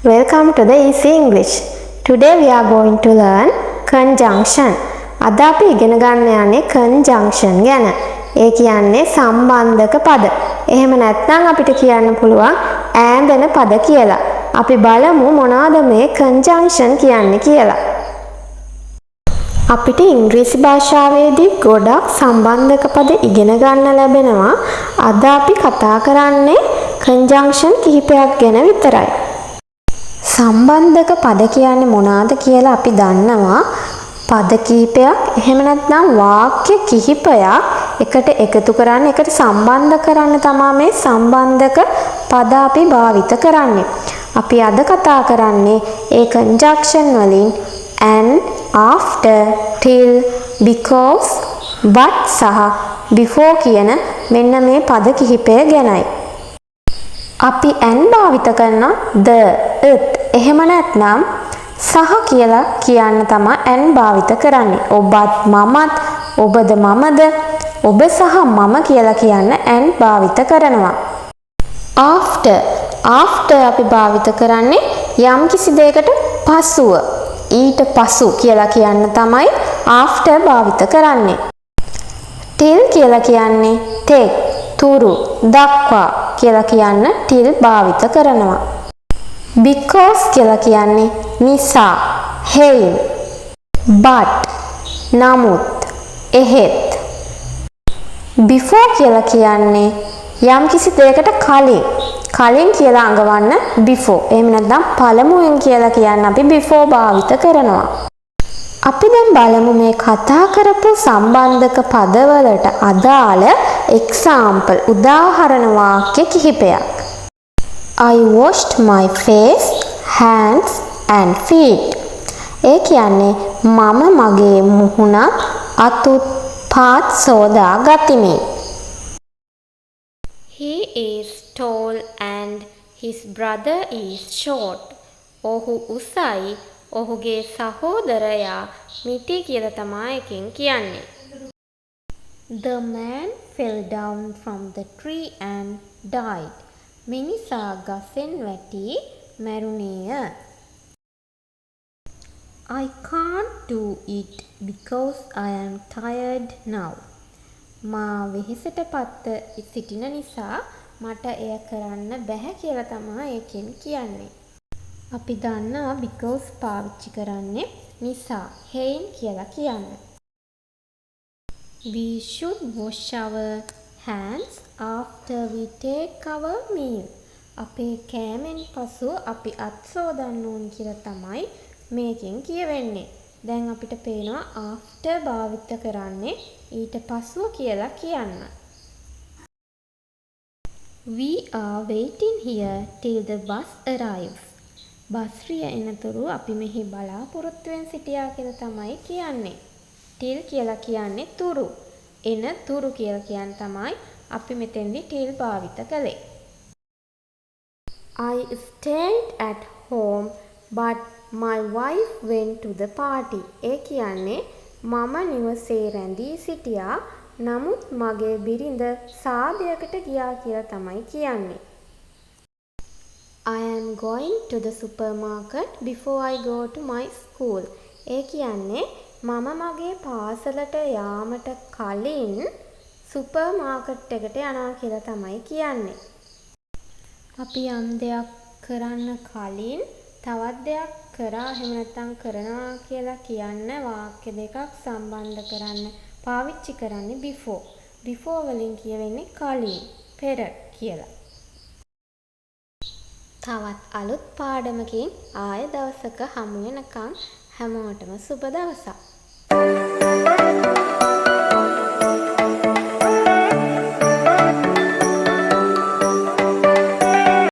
Welcome to the Easy English. Today we are going to learn conjunction. අද අපි ඉගෙන ගන්න යන්නේ conjunction ගැන. ඒ කියන්නේ සම්බන්ධක පද. එහෙම නැත්නම් අපිට කියන්න පුළුවන් ඈඳන පද කියලා. අපි බලමු මොනවාද මේ conjunction කියන්නේ කියලා. අපිට ඉංග්‍රීසි භාෂාවේදී ගොඩක් සම්බන්ධක පද ඉගෙන ගන්න ලැබෙනවා. අද අපි කතා කරන්නේ conjunction කිහිපයක් ගැන විතරයි. සම්බන්ධක පද කියන්නේ මොනවාද කියලා අපි දන්නවා. පද කිහිපයක් එහෙම නැත්නම් වාක්‍ය කිහිපයක් එකට එකතු කරන්න එකට සම්බන්ධ කරන්න තමයි මේ සම්බන්ධක පද අපි භාවිත කරන්නේ. අපි අද කතා කරන්නේ ඒ conjunction වලින් and, after, till, because, but සහ before කියන මෙන්න මේ පද කිහිපය ගැනයි. අපි and භාවිත කරන the, it එහෙම නැත්නම් සහ කියලා කියන්න තමයි and භාවිත කරන්නේ. ඔබත් මමත්, ඔබද මමද, ඔබ සහ මම කියලා කියන්න and භාවිත කරනවා. after අපි භාවිත කරන්නේ යම් කිසි දෙයකට පසුව, ඊට පසු කියලා කියන්න තමයි after භාවිත කරන්නේ. till කියලා කියන්නේ තෙක්, තුරු, දක්වා කියලා කියන්න till භාවිත කරනවා. because කියලා කියන්නේ නිසා, හේයින්. but නමුත්, එහෙත්. before කියලා කියන්නේ යම් කිසි දෙයකට කලින් කියලා අඟවන්න before. එහෙම නැත්නම් පළමුවෙන් කියලා කියන්න අපි before භාවිත කරනවා. අපි දැන් බලමු මේ කතා කරපු සම්බන්ධක පදවලට අදාළ example උදාහරණ වාක්‍ය කිහිපයක්. I washed my face, hands and feet. ඒ කියන්නේ මම මගේ මුහුණත් අතුත් පාත් සෝදා ගතිමි. He is tall and his brother is short. ඔහු උසයි, ඔහුගේ සහෝදරයා මිටි කියලා තමයි එකෙන් කියන්නේ. The man fell down from the tree and died. මිනිසා ගසෙන් වැටි මැරුණේය. I can't do it because I am tired now. මා වෙහෙසටපත් සිටින නිසා මට එය කරන්න බැහැ කියලා තමයි ඒකෙන් කියන්නේ. අපි දන්නවා because පාවිච්චි කරන්නේ නිසා, හේයින් කියලා කියන්න. We should wash our hands after we take our meal. අපේ කෑමෙන් පසු අපි අත් සෝදන්න ඕන කියලා තමයි මේකෙන් කියවෙන්නේ. දැන් අපිට පේනවා after භාවිත කරන්නේ ඊට පසුව කියලා කියන්න. We are waiting here till the bus arrives. Bus රිය එනතුරු අපි මෙහි බලාපොරොත්තුවෙන් සිටියා කියලා තමයි කියන්නේ. till කියලා කියන්නේ තුරු. එන තුරු කියලා කියන්න තමයි අපි මෙතෙන්දි till භාවිත කළේ. I stayed at home but my wife went to the party. ඒ කියන්නේ මම නිවසේ රැඳී සිටියා නමුත් මගේ බිරිඳ සාදයකට ගියා කියලා තමයි කියන්නේ. I am going to the supermarket before I go to my school. ඒ කියන්නේ මම මගේ පාසලට යාමට කලින් සුපර් මාකට් එකට යනවා කියලා තමයි කියන්නේ. අපි යම් දෙයක් කරන්න කලින් තවත් දෙයක් කරා එහෙම නැත්නම් කරනවා කියලා කියන්න වාක්‍ය දෙකක් සම්බන්ධ කරන්න පාවිච්චි කරන්නේ before. before වලින් කියවෙන්නේ කලින්, පෙර කියලා. තවත් අලුත් පාඩමකින් ආය දවසක හමු වෙනකන් හැමෝටම සුබ දවසක්.